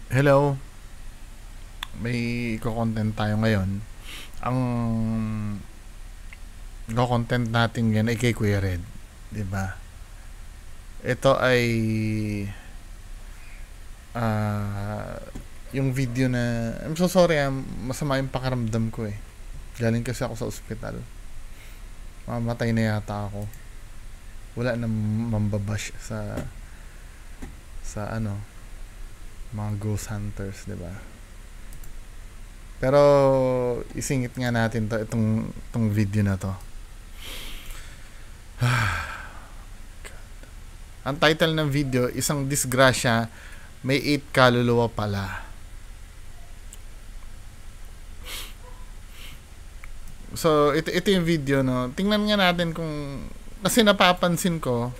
Hello, may content tayo ngayon. Ang content natin ngayon ay kay Kuya Red, 'di ba? Ito ay ah yung video na I'm so sorry, masama yung pakiramdam ko eh. Galing kasi ako sa ospital. Mamatay na yata ako. Wala na mambabash sa mga ghost hunters, 'di ba? Pero isingit nga natin itong video na to. Ang title ng video, isang disgrasya, may 8 kaluluwa pala. So, ito yung video, no. Tingnan nga natin kung, kasi napapansin ko,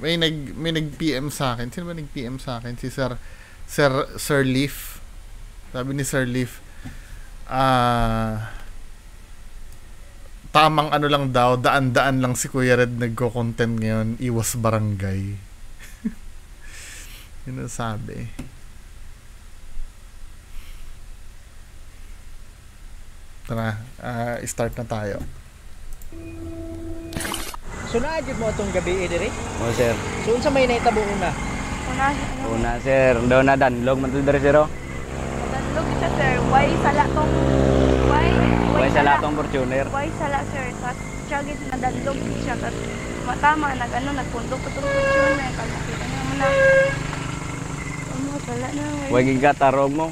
may nag-PM sa akin. Sino ba nag-PM sa akin? Si Sir Leaf. Sabi ni Sir Leaf, tamang ano lang daw, daan-daan lang si Kuya Red nagko-content ngayon, iwas barangay. Yun ang sabi. Tara, start na tayo. So naadjud mo itong gabi dire? Oh, sir. So unsa may nahitabo una? Una, sir. Daw na danlog man to dire, sir. Danlog siya, sir. Why sala tong Why sa latong Fortuner? Why sala, sir? Tas siya gid na danlog siya tas matama nagpundok ko tong Fortuner kag makita niyo mo na. Sala na. Why gigatarog mo?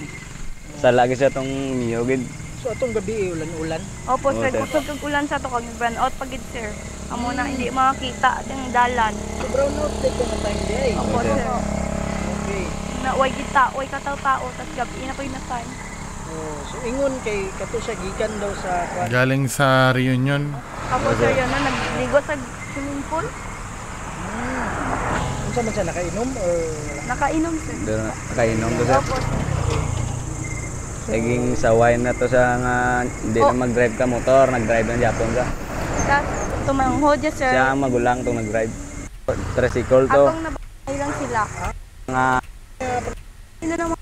Sa lagi sa tong niyo gid. So atong gabi ulan-ulan. Opo, sir. sir. Kusog kag ulan sa to kag burn out pagid, sir. Amo na hindi makita ang dalan. So brown out day ka na time day. Opo, sir. Okay. Na way kita, way kataw-tao tas gabi na koy na time. Oh, so ingon kay kato siya gikan daw sa Galing sa reunion. Opo, sir, yun na nagligo sa swimming pool. Unsa man siya nakainom or Nakainom, sir. Daw na kainom to, sir. Opo, sir. Naging saway na to sa nga hindi na mag-drive ka motor, nag-drive ng Japon ka. Tas tumanghod ya, sir. Siya ang magulang tong nag-drive. Tricycle to. Atong nabahay lang sila. Nga Sino naman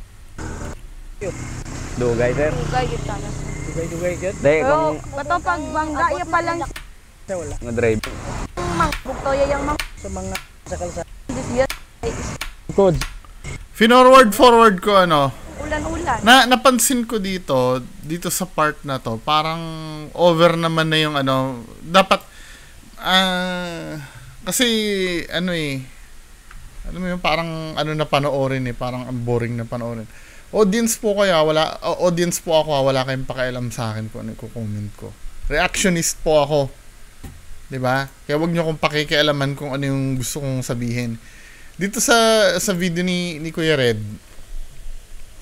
dugay, sir. hugay yun sana, sir. dugay-dugay gyud? Dahil Pero kung bato pag bangga ya pa lang Sa wala. mag-drive. bugtoya yung mga Sa mga sa kalsada. disbiyat Code. Forward ko ulan-ulan. napansin ko dito sa part na to, parang over naman na yung dapat kasi alam mo yung parang na panoorin parang ang boring na panoorin. Audience po ako, wala kayong pakialam sa akin kung ano i-comment ko. Reactionist po ako. 'Di ba? Kaya wag niyo akong pakikialaman kung ano yung gusto kong sabihin. Dito sa video ni Kuya Red,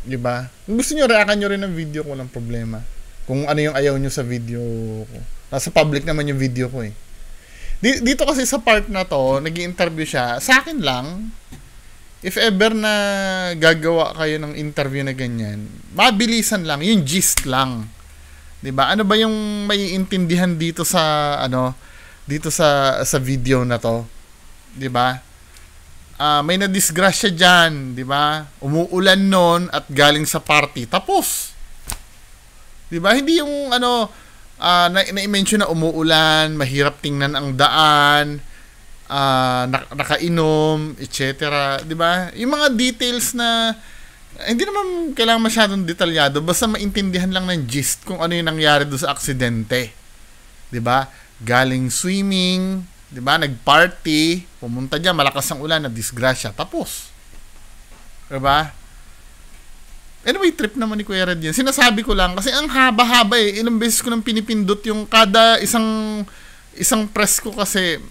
'di ba? Kung gusto niyo reaction niyo rin ng video ko, walang problema. Kung ano yung ayaw niyo sa video ko. Nasa public naman yung video ko eh. Dito kasi sa part na to, nag-i-interview siya. Sa akin lang, if ever na gagawa kayo ng interview na ganyan, mabilisan lang, yung gist lang. 'Di ba? Ano ba yung maiintindihan dito sa sa video na to? 'Di ba? May nadisgrasya diyan, 'di ba? Umuulan noon at galing sa party. Tapos 'di ba? Hindi yung na-mention na umuulan, mahirap tingnan ang daan, nakainom, etc. 'Di ba? Yung mga details na hindi naman kailangan masyadong detalyado, basta maintindihan lang ng gist kung ano yung nangyari doon sa aksidente. 'Di ba? Galing swimming, 'di ba? Nag-party, pumunta diyan, malakas ang ulan, na disgrasya, tapos. 'Di ba? Anyway, trip naman ni Kuya Red yan. Sinasabi ko lang kasi ang haba-haba eh. Ilang beses ko nang pinipindot yung kada isang press ko kasi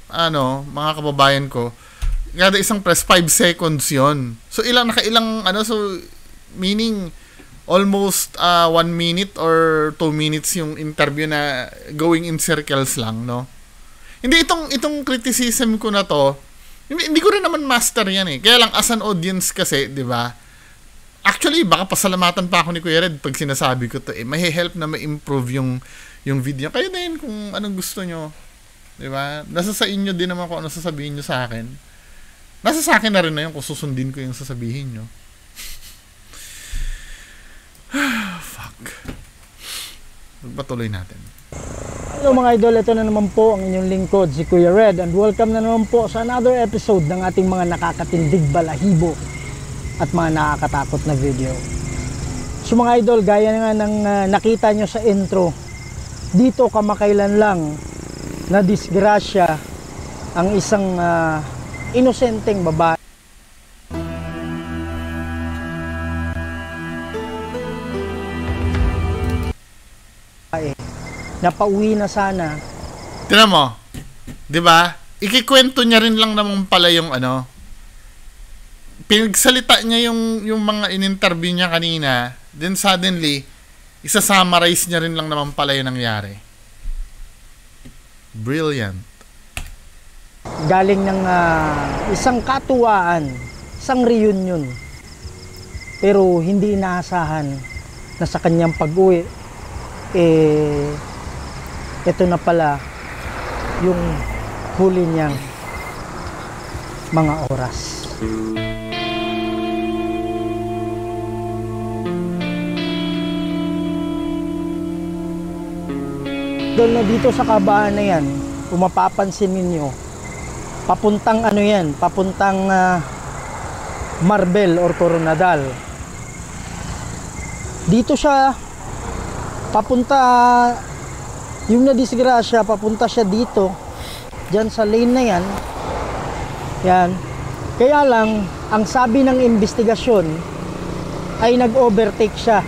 mga kababayan ko, kada isang press 5 seconds yon. So nakailang so meaning almost 1 minute or 2 minutes yung interview na going in circles lang, no? Hindi itong criticism ko na to, hindi ko rin naman master yan eh. Kaya lang as an audience kasi, 'di ba? Actually, baka pasalamatan pa ako ni Kuya Red pag sinasabi ko to eh. May help na ma-improve yung video. Kayo din kung anong gusto nyo. 'Di ba? Nasa sa inyo din naman kung ano sasabihin nyo sa akin. Nasa sa akin na rin na yun kung susundin ko yung sasabihin nyo. Pagpatuloy natin. Hello mga idol, ito na naman po ang inyong lingkod, si Kuya Red, and welcome na naman po sa another episode ng ating mga nakakatindig balahibo at mga nakakatakot na video. So mga idol, gaya nga ng nakita nyo sa intro, dito kamakailan lang na disgrasya ang isang inosenteng babae na pauwi na sana. Tignan mo, di ba? Ikikwento niya rin lang naman pala yung ano, pinagsalita niya yung mga in-interview niya kanina, then suddenly, isa-summarize niya rin lang naman pala yung nangyari. Brilliant. Galing ng isang katuwaan, isang reunion. Pero hindi inaasahan na sa kanyang pag-uwi, ito na pala yung huli niyang mga oras. Doon na dito sa kabaan na yan, kung mapapansin ninyo, papuntang ano yan, papuntang Marbel or Coronadal. Dito siya papunta, yung nadisgrasya, papunta siya dito, dyan sa lane na yan. Yan. Kaya lang, ang sabi ng investigasyon ay nag-overtake siya.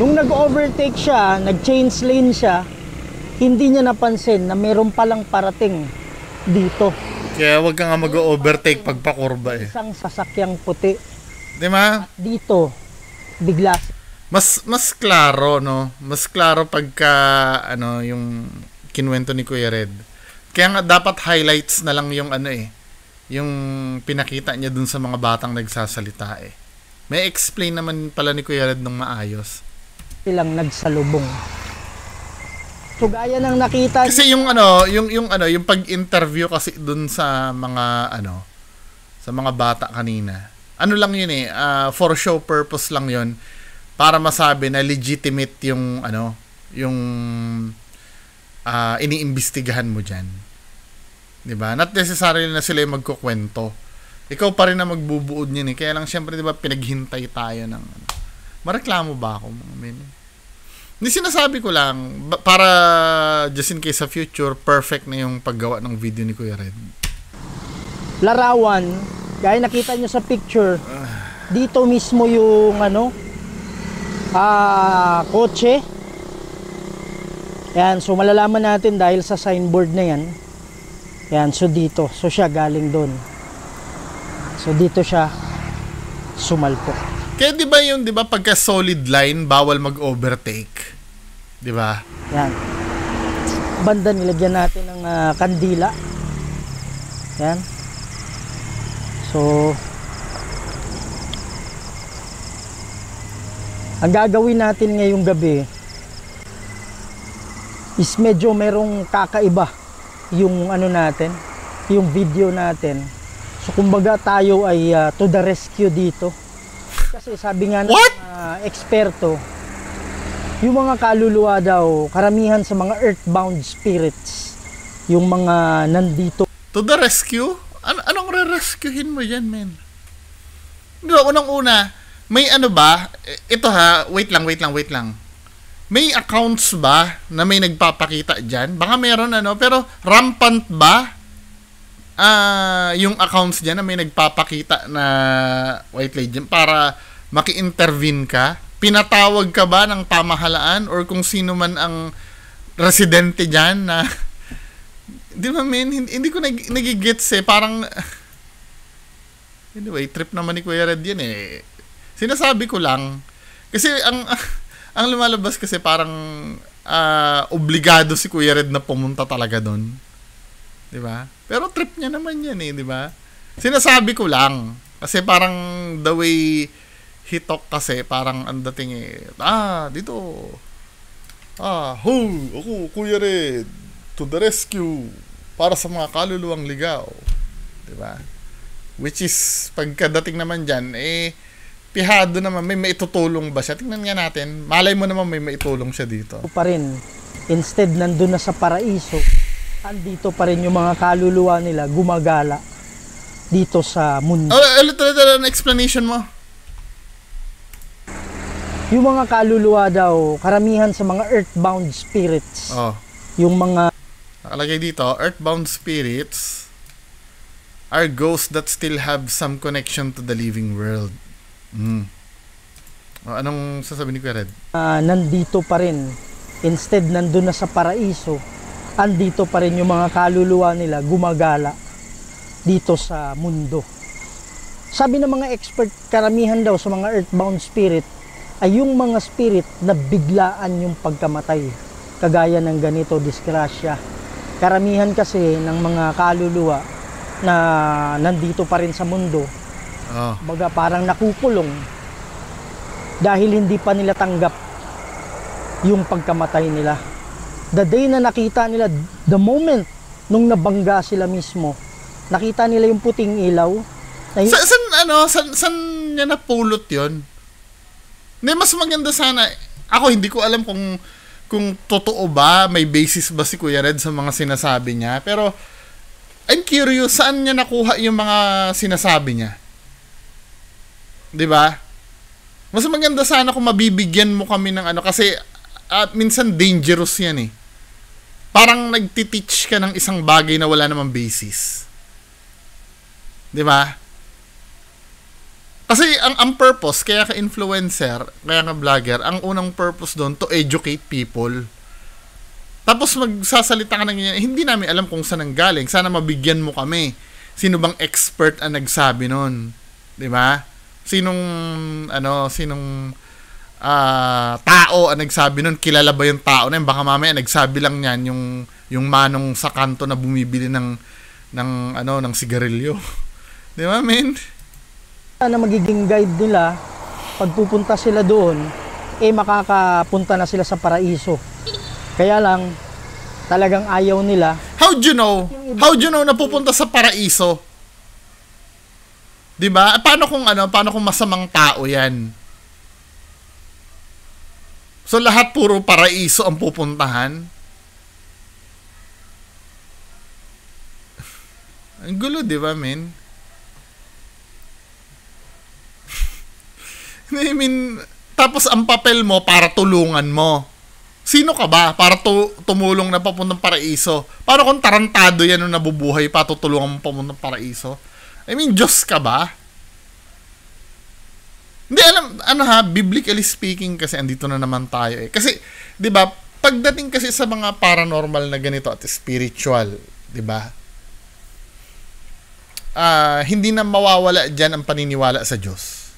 Nung nag-overtake siya, nag-change lane siya, hindi niya napansin na meron palang parating dito. Kaya wag ka nga mag-overtake pagpakurba eh. Isang sasakyang puti. Di ba? Dito, bigla. Mas klaro, no? Mas klaro pagka ano yung kinuwento ni Kuya Red. Kaya nga dapat highlights na lang yung ano eh, yung pinakita niya dun sa mga batang nagsasalita eh. May explain naman pala ni Kuya Red ng maayos. Silang nagsalubong. So gaya ng nakita kasi yung ano, yung pag-interview kasi dun sa mga ano, sa mga bata kanina. Ano lang yun eh, for show purpose lang yun. Para masabi na legitimate yung ano, yung iniimbestigahan mo diyan. 'Di ba? Not necessarily na sila yung magkukwento. Ikaw pa rin na magbubuod niyan eh. Kaya lang syempre 'di ba pinaghintay tayo ng ano. Mareklamo ba ako mga men? Hindi, sinasabi ko lang para just in case sa future perfect na yung paggawa ng video ni Kuya Red. Larawan, gaya nakita nyo sa picture, dito mismo yung ano, kotse. Yan, so malalaman natin dahil sa signboard na yan. Yan, so dito. So siya galing doon. So dito siya sumalpok. Kaya 'di ba yung 'di ba pagka solid line bawal mag-overtake? 'Di ba? Yan. Banda nilagyan natin ng kandila. Yan. So ang gagawin natin ngayong gabi is medyo merong kakaiba yung ano natin, yung video natin. So kumbaga tayo ay to the rescue dito. Kasi sabi nga ng eksperto, yung mga kaluluwa daw, karamihan sa mga earthbound spirits, yung mga nandito. To the rescue? Anong re-rescuehin mo dyan, men? Diba, unang-una, may ano ba? Ito ha, wait lang. May accounts ba na may nagpapakita dyan? Baka meron ano, pero rampant ba? Yung accounts dyan na may nagpapakita na white lady para maki-intervene ka? Pinatawag ka ba ng pamahalaan or kung sino man ang residente dyan na di ba men, hindi ko nagigets eh, parang anyway, trip naman ni Kuya Red yan eh. Sinasabi ko lang kasi ang lumalabas kasi parang obligado si Kuya Red na pumunta talaga doon. 'Di ba? Pero trip niya naman yan eh, 'di ba? Sinasabi ko lang kasi parang the way he talk kasi parang ang dating eh, dito. Ako Kuya Red to the rescue para sa mga kaluluwang ligaw. 'Di ba? Which is pagkadating naman diyan pihado naman, may maitutulong ba siya? Tingnan nga natin. Malay mo naman may maitulong siya dito. pa rin. Instead, nandun na sa paraiso, andito pa rin yung mga kaluluwa nila gumagala dito sa mundo. Ulit ang explanation mo. Yung mga kaluluwa daw, karamihan sa mga earthbound spirits, Oh. yung mga Nakalagay dito, earthbound spirits are ghosts that still have some connection to the living world. Anong sasabihin ni Kuya Red? nandito pa rin. Instead, nandun na sa paraiso, andito pa rin yung mga kaluluwa nila gumagala dito sa mundo. Sabi ng mga expert, karamihan daw sa mga earthbound spirit ay yung mga spirit na biglaan yung pagkamatay. Kagaya ng ganito, disgrasya. Karamihan kasi ng mga kaluluwa na nandito pa rin sa mundo, Oh. baga parang nakukulong dahil hindi pa nila tanggap yung pagkamatay nila. The day na nakita nila, the moment nung nabangga sila mismo, nakita nila yung puting ilaw. Saan niya napulot yun? Hindi, mas maganda sana. Ako, hindi ko alam kung totoo ba, may basis ba si Kuya Red sa mga sinasabi niya. Pero, I'm curious, saan niya nakuha yung mga sinasabi niya? 'Di ba? Mas maganda sana kung mabibigyan mo kami ng kasi minsan dangerous yan eh. Parang nagtiteach ka ng isang bagay na wala namang basis. 'Di ba? Kasi ang purpose, kaya ka influencer, kaya ka vlogger, ang unang purpose doon to educate people. Tapos magsasalita ka ng ganyan, hindi namin alam kung saan ang galing. Sana mabigyan mo kami. Sino bang expert ang nagsabi noon? 'Di ba? Sinong tao ang nagsabi nun? Kilala ba yung tao na yun? Baka mamaya nagsabi lang niyan yung manong sa kanto na bumibili ng sigarilyo. Di ba, men? Na magiging guide nila, pag pupunta sila doon, makakapunta na sila sa paraiso. Kaya lang, talagang ayaw nila. How'd you know? How'd you know na pupunta sa paraiso? 'Di ba? Paano kung masamang tao 'yan? So lahat puro paraiso ang pupuntahan. Ang gulo, 'di ba, men? I mean, tapos ang papel mo para tulungan mo. Sino ka ba para tumulong na papuntang paraiso? Paano kung tarantado 'yan nung nabubuhay pa tutulungan mo papuntang paraiso? I mean, Diyos ka ba? Hindi alam, biblically speaking kasi andito na naman tayo eh. Kasi, di ba, pagdating kasi sa mga paranormal na ganito at spiritual, di ba, hindi na mawawala dyan ang paniniwala sa Diyos.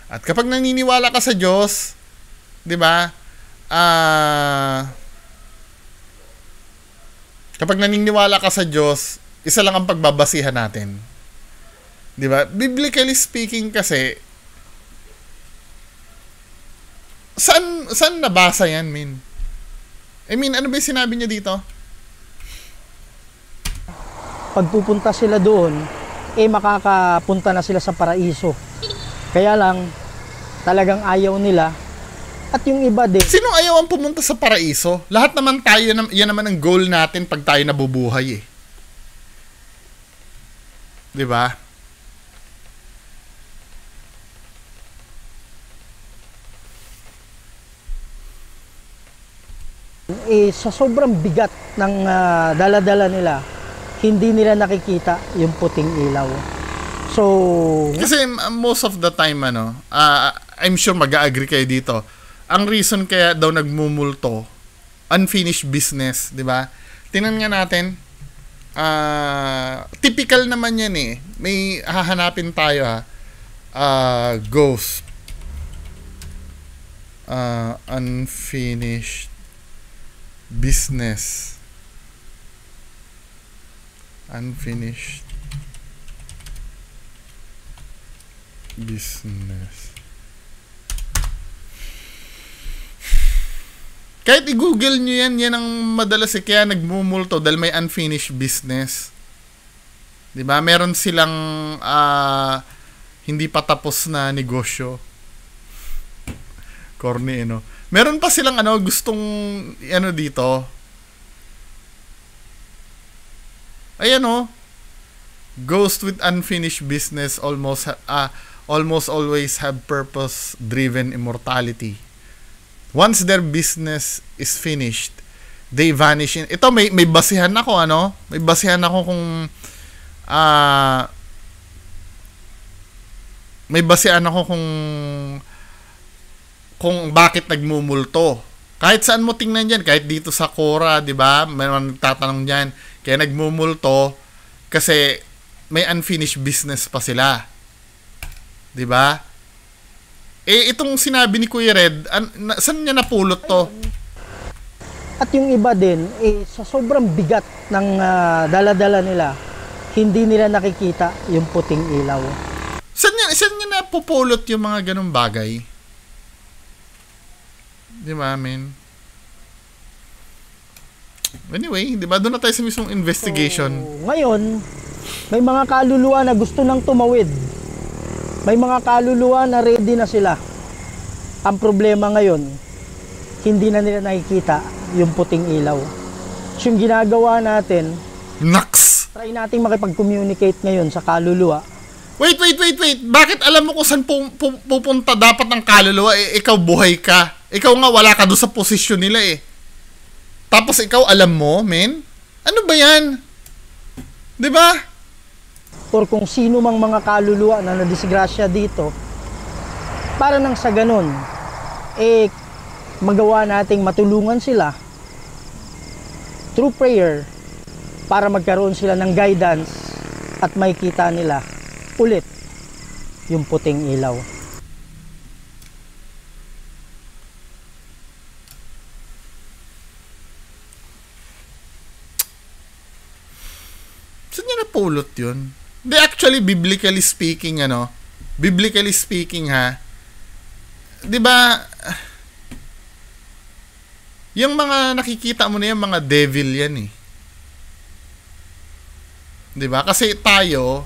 At kapag naniniwala ka sa Diyos, di ba, kapag naniniwala ka sa Diyos, isa lang ang pagbabasihan natin. 'Di ba? Biblically speaking kasi saan nabasa yan, min? I mean, ano ba yung sinabi niya dito? Pag pupunta sila doon, makakapunta na sila sa paraiso. Kaya lang, talagang ayaw nila. At yung iba din. Sinong ayaw ang pumunta sa paraiso? Lahat naman tayo, yan naman ang goal natin pag tayo nabubuhay eh. 'Di ba? Sa sobrang bigat ng dala-dala nila, hindi nila nakikita yung puting ilaw. So, kasi most of the time I'm sure mag-agree kayo dito. Ang reason kaya daw nagmumulto, unfinished business, 'di ba? Tingnan nga natin. Typical naman 'yan eh. May hahanapin tayo ghost. Unfinished business. Unfinished business. Kahit i-google nyo yan ang madalas kaya nagmumulto dahil may unfinished business. 'Di ba? Meron silang hindi pa tapos na negosyo. Corny, no? Meron pa silang gustong dito. Ayan, ghost with unfinished business almost always have purpose-driven immortality. Once their business is finished, they vanish in... Ito, may basihan ako, May basihan ako kung bakit nagmumulto. Kahit saan mo tingnan dyan, kahit dito sa Quora, di ba? May nagtatanong dyan. Kaya nagmumulto kasi may unfinished business pa sila. Di ba? Itong sinabi ni Kuya Red, saan niya napulot to? At yung iba din, sa sobrang bigat ng dala-dala nila, hindi nila nakikita yung puting ilaw. Saan niya napupulot yung mga ganung bagay? Di ba, men? Anyway, di ba? Doon na tayo sa mismong investigation. So, ngayon, may mga kaluluwa na gusto nang tumawid. May mga kaluluwa na ready na sila. Ang problema ngayon, hindi na nila nakikita yung puting ilaw. So, yung ginagawa natin, Naks! try nating makipag-communicate ngayon sa kaluluwa. Wait. Bakit alam mo kung saan pupunta dapat ng kaluluwa? Ikaw buhay ka. Ikaw nga wala ka doon sa posisyon nila eh. Tapos ikaw alam mo, men? Ano ba yan? 'Di ba? Or kung sino mang mga kaluluwa na nadisgrasya dito, para nang sa ganun, magawa nating matulungan sila through prayer para magkaroon sila ng guidance at makikita nila ulit yung puting ilaw. Saan niya napulot yun? Hindi, actually, biblically speaking, biblically speaking, di ba, yung mga nakikita mo na yung mga devil yan eh. Di ba? Kasi tayo,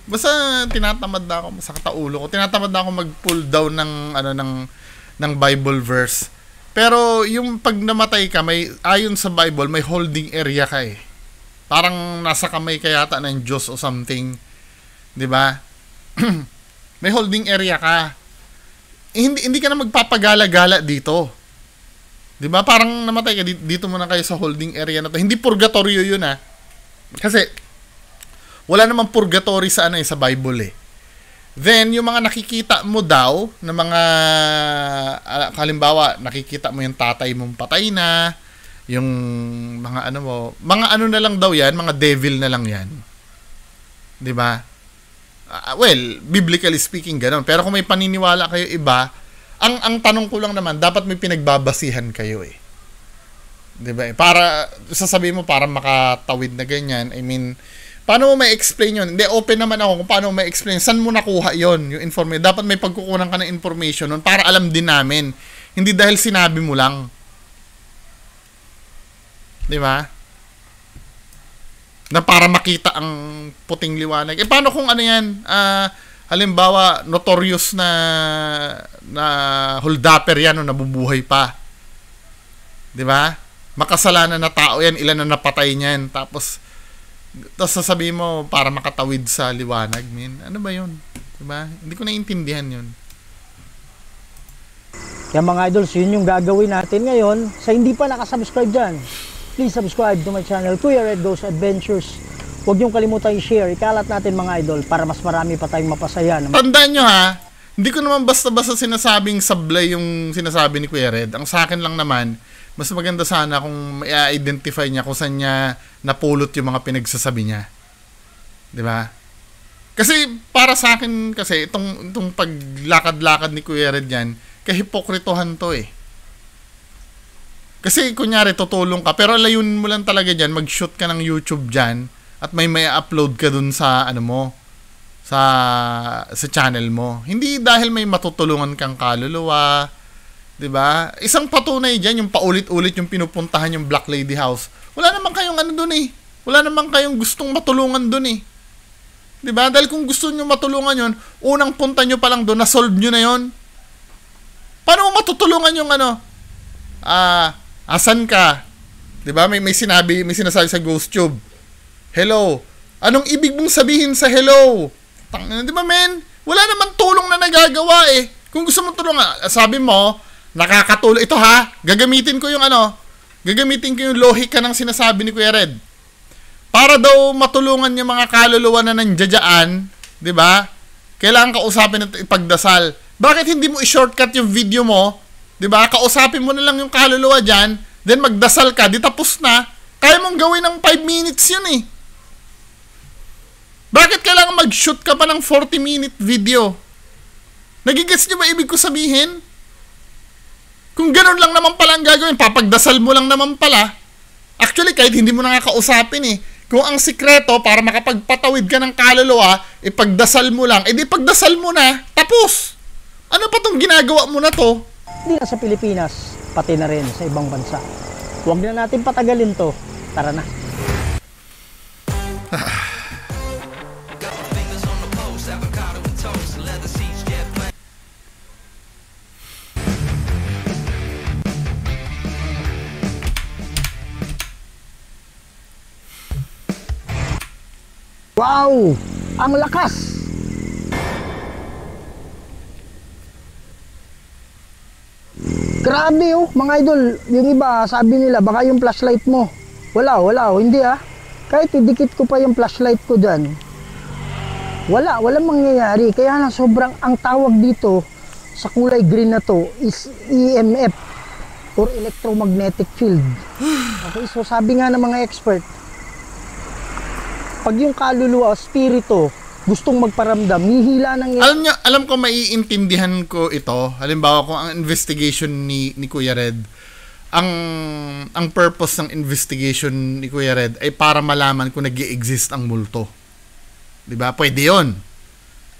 basta tinatamad na ako, masakit ang ulo ko, tinatamad na ako mag-pull down ng Bible verse. Pero yung pag namatay ka, ayon sa Bible, may holding area ka eh. Parang nasa kamay ka yata ng Diyos o something. 'Di ba? May holding area ka. Hindi ka na magpapagala-gala dito. 'Di ba? Parang namatay ka dito muna kayo sa holding area na to. Hindi purgatorio 'yun Kasi wala namang purgatory sa sa Bible eh. Then yung mga nakikita mo daw na mga halimbawa, nakikita mo yung tatay mong patay na, yung mga mga na lang daw yan, mga devil na lang yan. 'Di ba? Well, biblically speaking ganoon. Pero kung may paniniwala kayo iba, ang tanong ko lang naman, dapat may pinagbabasihan kayo eh. 'Di ba? Para sasabihin mo para makatawid na ganyan. I mean, paano mo ma-explain 'yon? Hindi, open naman ako kung paano mo ma-explain. Saan mo nakuha 'yon, yung information? Dapat may pagkukunan ka ng information nun para alam din namin. Hindi dahil sinabi mo lang. 'Di ba? Na para makita ang puting liwanag. Paano kung yan? Halimbawa, notorious na holdapper yan, nabubuhay pa. 'Di ba? Makasalanan na tao yan, ilan na napatay niyan. Tapos sasabihin mo para makatawid sa liwanag, min. Ano ba 'yun? 'Di ba? Hindi ko naiintindihan 'yun. Kaya mga idols, yun yung gagawin natin ngayon. Sa hindi pa nakasubscribe dyan, please subscribe to my channel, Kuya Red Goes Adventures. Huwag niyong kalimutan i-share, ikalat natin mga idol para mas marami pa tayong mapasaya. Tandaan nyo hindi ko naman basta-basta sinasabing sablay yung sinasabi ni Kuya Red. Ang sa akin lang naman, mas maganda sana kung i-identify niya kung saan niya napulot yung mga pinagsasabi niya. 'Di ba? Kasi para sa akin kasi itong paglakad-lakad ni Kuya Red yan, kahipokritohan to eh. Kasi kunyari tutulong ka pero layunin mo lang talaga diyan, mag-shoot ka ng YouTube diyan at may upload ka dun sa sa channel mo. Hindi dahil may matutulungan kang kaluluwa, 'di ba? Isang patunay diyan yung paulit-ulit yung pinupuntahan yung Black Lady House. Wala naman kayong doon eh. Wala naman kayong gustong matulungan doon eh. 'Di ba? Dahil kung gusto niyo matulungan 'yon, unang punta niyo pa lang doon, na-solve niyo na 'yon. Paano mo matutulungan yung asan ka? 'Di ba? May sinasabi sa GhostTube. Hello. Anong ibig mong sabihin sa hello? Di ba, men? Wala namang tulong na nagagawa eh. Kung gusto mong tulungan, sabi mo, nakakatulong. Ito ha, gagamitin ko yung lohika ng sinasabi ni Kuya Red. Para daw matulungan yung mga kaluluwa na nandiyadyaan, di ba? Kailangan kausapin at ipagdasal. Bakit hindi mo i-shortcut yung video mo? Di ba? Kausapin mo na lang yung kaluluwa dyan, then magdasal ka, di tapos na. Kaya mong gawin ng 5 minutes yun eh. Bakit kailangan mag-shoot ka pa ng 40-minute video? Nagigets niyo ba ibig ko sabihin? Kung ganun lang naman pala ang gagawin, papagdasal mo lang naman pala. Actually, kahit hindi mo na nga kausapin eh. Kung ang sikreto para makapagpatawid ka ng kaluluwa, ipagdasal mo lang. Di pagdasal mo na, tapos. Ano pa tong ginagawa mo na to? Hindi na sa Pilipinas, pati na rin sa ibang bansa. Huwag na natin patagalin to. Tara na. Wow! Ang lakas! Grabe oh, mga idol. Yung iba, sabi nila, baka yung flashlight mo. Wala, hindi ah. Kahit idikit ko pa yung flashlight ko dyan. Walang mangyayari. Kaya na sobrang, ang tawag dito sa kulay green na to is EMF or electromagnetic field. Okay, so sabi nga ng mga expert, pag yung kaluluwa o spirito gustong magparamdam, hihila ng... Alam ko, maiintindihan ko ito. Halimbawa, kung ang investigation ni Kuya Red, ang purpose ng investigation ni Kuya Red ay para malaman kung nag-i-exist ang multo. Diba? Pwede yun.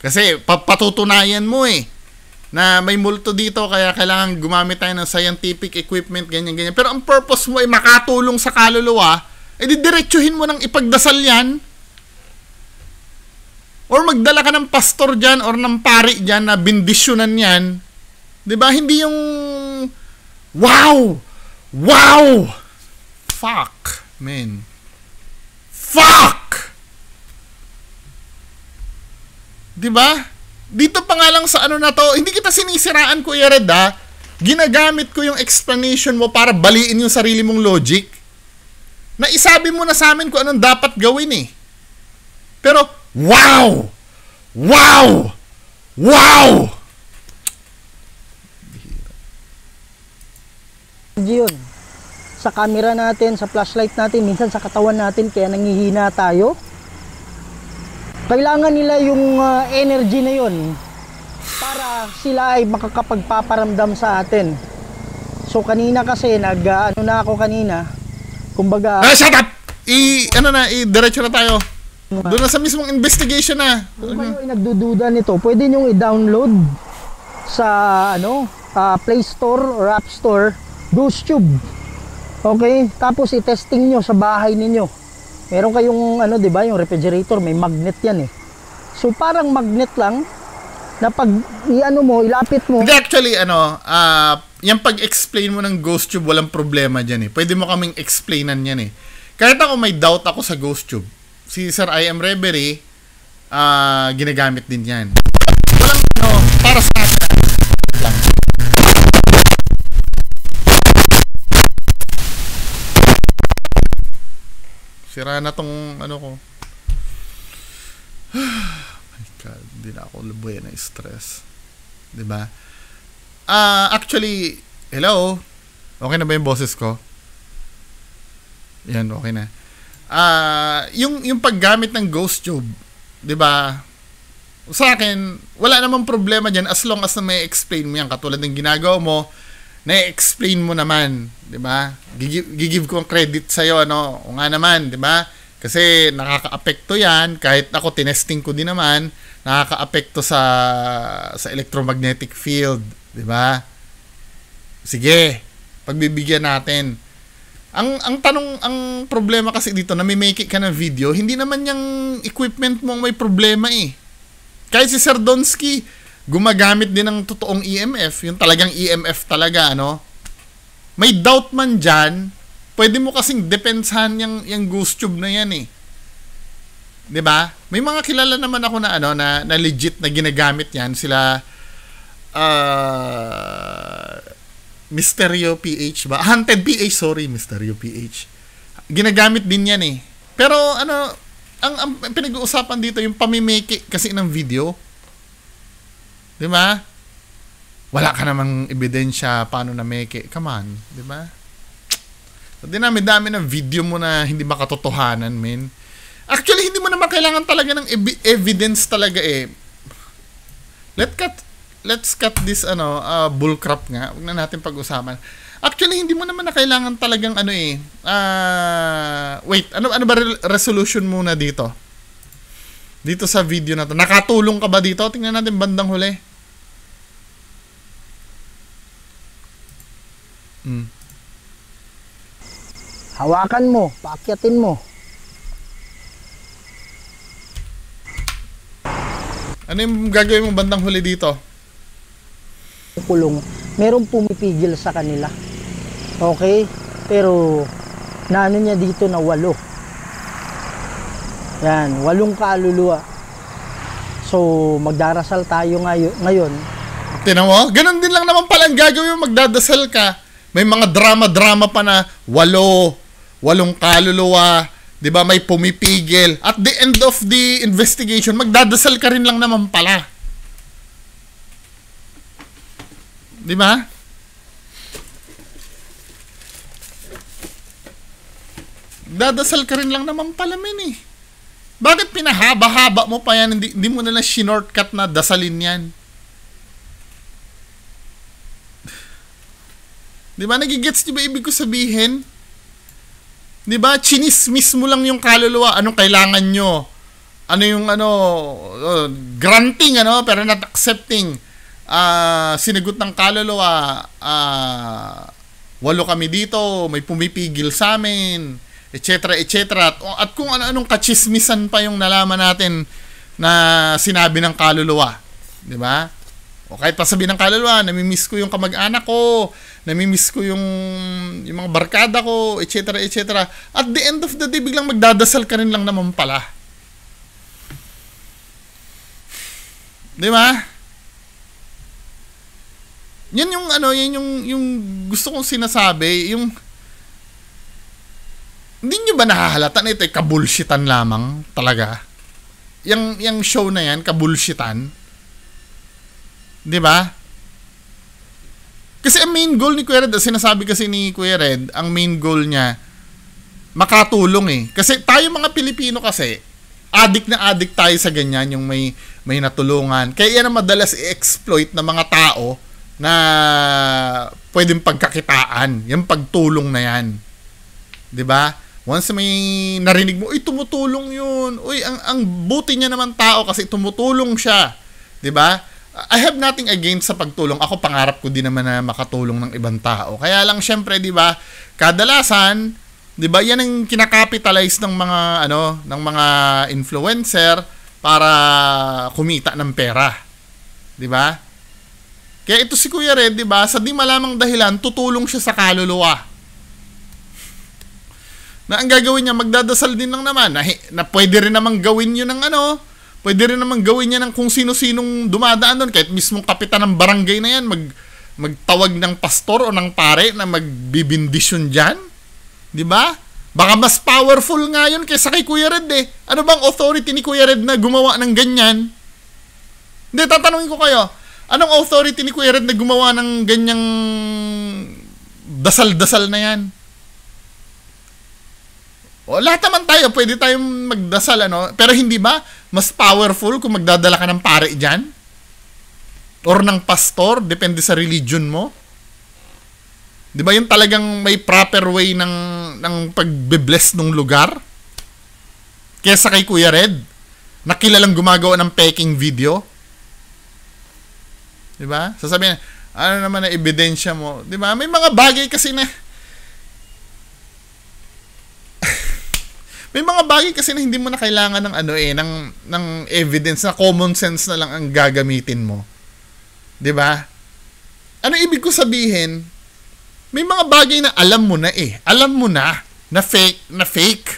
Kasi patutunayan mo na may multo dito, kaya kailangan gumamit tayo ng scientific equipment, ganyan. Pero ang purpose mo ay makatulong sa kaluluwa, didiretsuhin mo ng ipagdasal yan. Or magdala ka ng pastor dyan or ng pari dyan na bindisyonan yan. Diba? Hindi yung wow! Fuck, man. Fuck! Diba? Dito pa nga lang sa ano na to, hindi kita sinisiraan, Kuya Red ha. Ginagamit ko yung explanation mo para baliin yung sarili mong logic. Na isabi mo na sa amin kung anong dapat gawin eh. Pero, wow! Yun. Sa camera natin, sa flashlight natin, minsan sa katawan natin, kaya nangihina tayo. Kailangan nila yung energy na yun para sila ay makakapagpaparamdam sa atin. So kanina kasi, kumbaga... Shut up! Diretso na tayo. Doon na sa mismong investigation na. Kung kayo ay nagdududa nito, pwede nyo i-download sa Play Store or App Store, GhostTube. Okay? Tapos i-testing nyo sa bahay ninyo. Meron kayong di ba, yung refrigerator, may magnet yan eh. So parang magnet lang na pag ilapit mo. Hindi, actually yung pag-explain mo ng GhostTube, walang problema dyan eh. Pwede mo kaming explainan yan eh. Kahit ako may doubt ako sa GhostTube, si Sir I Am Reverie, ginagamit din yan. Walang para sa atin lang. Sira na tong ko. My God, hindi na ako lubuyan na stress. Diba? Actually, hello? Okay na ba yung boses ko? Yan, okay na. Yung paggamit ng GhostTube, 'di ba? Sa akin, wala namang problema diyan as long as na may explain mo yan, katulad ng ginagawa mo, na-explain mo naman, 'di ba? Gigive ko ang credit sa iyo, O nga naman, 'di ba? Kasi nakakaapekto 'yan, kahit ako tinesting ko din naman, nakakaapekto sa electromagnetic field, 'di ba? Sige, pagbibigyan natin. Ang tanong, ang problema kasi dito, na may make ka ng video, hindi naman yung equipment mo ang may problema eh. Kahit si Sir Donsky, gumagamit din ng totoong EMF, yung talagang EMF talaga, ano. May doubt man dyan, pwede mo kasing depensahan yung ghost tube na yan eh. 'Di ba? May mga kilala naman ako na ano na legit na ginagamit 'yan, sila Mysterio PH ba? Haunted PH, sorry, Mysterio PH. Ginagamit din 'yan eh. Pero ano, ang pinag-uusapan dito yung pamimeke kasi ng video. 'Di ba? Wala ka namang ebidensya paano na meke. Come on, 'di ba? So, dinami-dami ng video mo na hindi makatotohanan, men. Actually, hindi mo naman kailangan talaga ng evidence talaga eh. Let's cut this bullcrap nga. Huwag na natin pag-usapan. Actually, hindi mo naman na kailangan talagang ano eh. Wait, ano ba resolution muna dito? Dito sa video na to. Nakatulong ka ba dito? Tingnan natin bandang huli. Hawakan mo, paakyatin mo. Ano yung gagawin mong bandang huli dito? Kulong, merong pumipigil sa kanila. Okay? Pero, naano niya dito na 8. Yan, 8 kaluluwa. So, magdarasal tayo ngayon. Tinan mo? Ganon din lang naman pala ang gagawin mo, magdadasal ka. May mga drama-drama pa na 8 kaluluwa. 'Di ba, may pumipigil. At the end of the investigation, magdadasal ka rin lang naman pala. 'Di ba? Dadasal ka rin lang naman pala, men eh. Bakit pinahaba-haba mo pa yan? Hindi mo na lang shortcut na dasalin yan. 'Di ba? Nagigets, 'di ba ibig ko sabihin? 'Di ba? Chinismis mo lang yung kaluluwa. Anong kailangan nyo? Ano yung granting pero not accepting. Sinagot ng kaluluwa, 8 kami dito, may pumipigil sa amin, etc. At kung ano-anong kachismisan pa yung nalaman natin na sinabi ng kaluluwa. 'Di ba? O kahit pa sabihin ng kaluluwa, namimiss ko yung kamag-anak ko, namimiss ko yung mga barkada ko, etc. At the end of the day, biglang magdadasal ka rin lang naman pala. 'Di ba? Yan yung gusto kong sinasabi, yung hindi nyo ba nahahalata na ito ay kabulshitan lamang talaga? Yung show na yan, kabulshitan. 'Di ba? Kasi ang main goal ni Kuya Red, sinasabi kasi ni Kuya Red, ang main goal niya, makatulong eh. Kasi tayo mga Pilipino kasi, addict tayo sa ganyan, yung may natulungan. Kaya yan ang madalas i-exploit ng mga tao na pwedeng pagkakitaan. Yung pagtulong na yan. 'Di ba? Once may narinig mo, uy, tumutulong yun. Uy, ang buti niya naman tao kasi tumutulong siya. 'Di ba? I have nothing against sa pagtulong. Ako, pangarap ko din naman na makatulong ng ibang tao. Kaya lang, syempre, 'di ba? Kadalasan, 'di ba? Yan ang kinakapitalize ng mga ng mga influencer para kumita ng pera. 'Di ba? Kaya ito si Kuya Red, 'di ba? Sa di malamang dahilan, tutulong siya sa kaluluwa. Na ang gagawin niya, magdadasal din lang naman na pwede rin namang gawin 'yun ng pwede rin naman gawin niya ng kung sino-sinong dumadaan doon. Kahit mismong kapitan ng barangay na yan, magtawag ng pastor o ng pare na magbibindisyon dyan. 'Di ba? Baka mas powerful nga yun kaysa kay Kuya Red eh. Ano bang authority ni Kuya Red na gumawa ng ganyan? Hindi, tatanungin ko kayo. Anong authority ni Kuya Red na gumawa ng ganyang dasal-dasal na yan? O, lahat naman tayo, pwede tayong magdasal, pero hindi ba mas powerful kung magdadala ka ng pare dyan? Or ng pastor, depende sa religion mo? Di ba yung talagang may proper way ng pagbe-bless ng lugar? Kesa kay Kuya Red, na kilalang gumagawa ng peking video? Di ba? Sasabihin, ano naman na ebidensya mo? Di ba? May mga bagay kasi na May mga bagay kasi na hindi mo na kailangan ng ng evidence, na common sense na lang ang gagamitin mo. 'Di ba? Ano ibig ko sabihin? May mga bagay na alam mo na Alam mo na fake.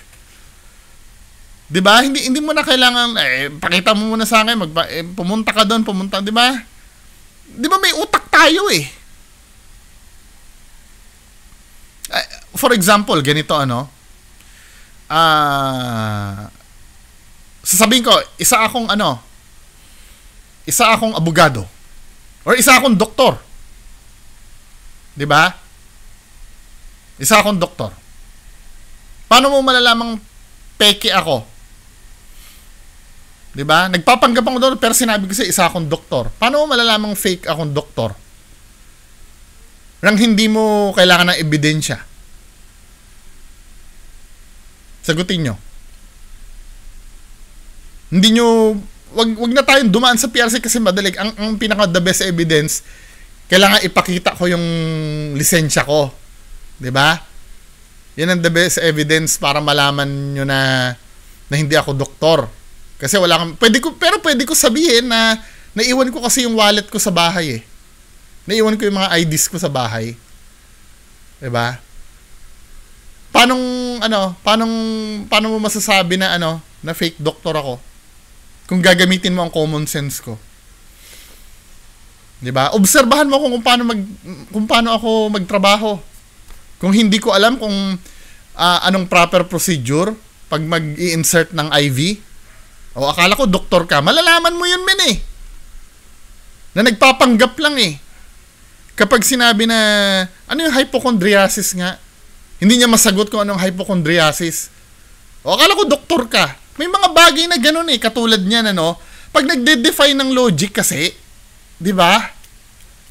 'Di ba? Hindi mo na kailangan pakita mo muna sa akin, pumunta ka doon, 'di ba? 'Di ba may utak tayo For example, ganito sasabihin ko, isa akong abogado or isa akong doktor. 'Di ba? Isa akong doktor. Paano mo malalamang peke ako? 'Di ba? Nagpapanggap ako doon pero sinabi ko sa isa akong doktor. Paano mo malalamang fake akong doktor? Nang hindi mo kailangan ng ebidensya. Sagutin nyo. Hindi nyo, wag na tayong dumaan sa PRC kasi madalig. Ang pinaka the best evidence, kailangan ipakita ko yung lisensya ko. 'Di ba? Yan ang the best evidence para malaman nyo na hindi ako doktor. Kasi wala kang, pwede ko sabihin na naiwan ko kasi yung wallet ko sa bahay Naiwan ko yung mga IDs ko sa bahay. 'Di ba? Paano mo masasabi na na fake doctor ako kung gagamitin mo ang common sense ko? 'Di ba? Obserbahan mo kung paano ako magtrabaho. Kung hindi ko alam kung anong proper procedure pag mag-i-insert ng IV, o akala ko doktor ka, malalaman mo yun na nagpapanggap lang kapag sinabi na ano yung hypochondriasis nga, hindi niya masagot kung anong hypochondriasis. O akala ko doktor ka. May mga bagay na ganun katulad niyan pag nagde-define ng logic kasi, 'di ba?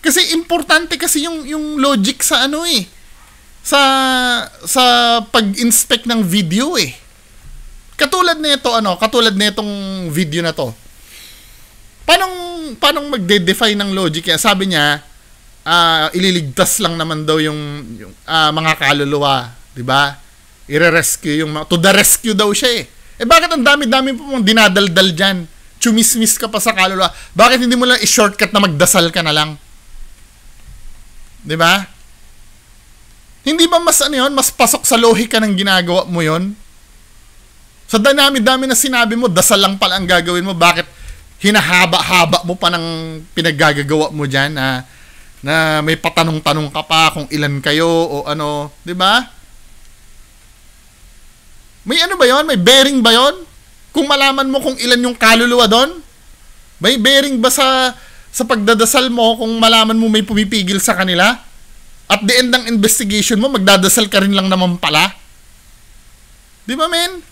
Kasi importante kasi yung logic sa sa pag-inspect ng video Katulad nitong video na to. Paano magde-define ng logic yan? Sabi niya, ililigtas lang naman daw yung mga kaluluwa, 'di ba? I-rescue to the rescue daw siya bakit ang dami-dami po mong dinadaldal diyan? Chumismis ka pa sa kaluluwa. Bakit hindi mo lang i-shortcut na magdasal ka na lang? 'Di ba? Hindi ba mas mas pasok sa lohika ng ginagawa mo 'yon? Sa dami-dami na sinabi mo, dasal lang pala ang gagawin mo. Bakit hinahaba-haba mo pa ng pinaggagawa mo diyan na may patanong-tanong ka pa kung ilan kayo o 'di ba? May ba 'yon? May bearing ba 'yon? Kung malaman mo kung ilan yung kaluluwa doon? May bearing ba sa pagdadasal mo kung malaman mo may pumipigil sa kanila? At the end ng investigation mo, magdadasal ka rin lang naman pala. 'Di ba, men?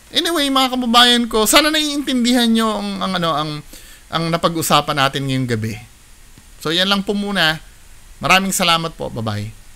Anyway, mga kababayan ko, sana naiintindihan nyo ang napag-usapan natin ngayong gabi. So, yan lang po muna. Maraming salamat po. Bye-bye.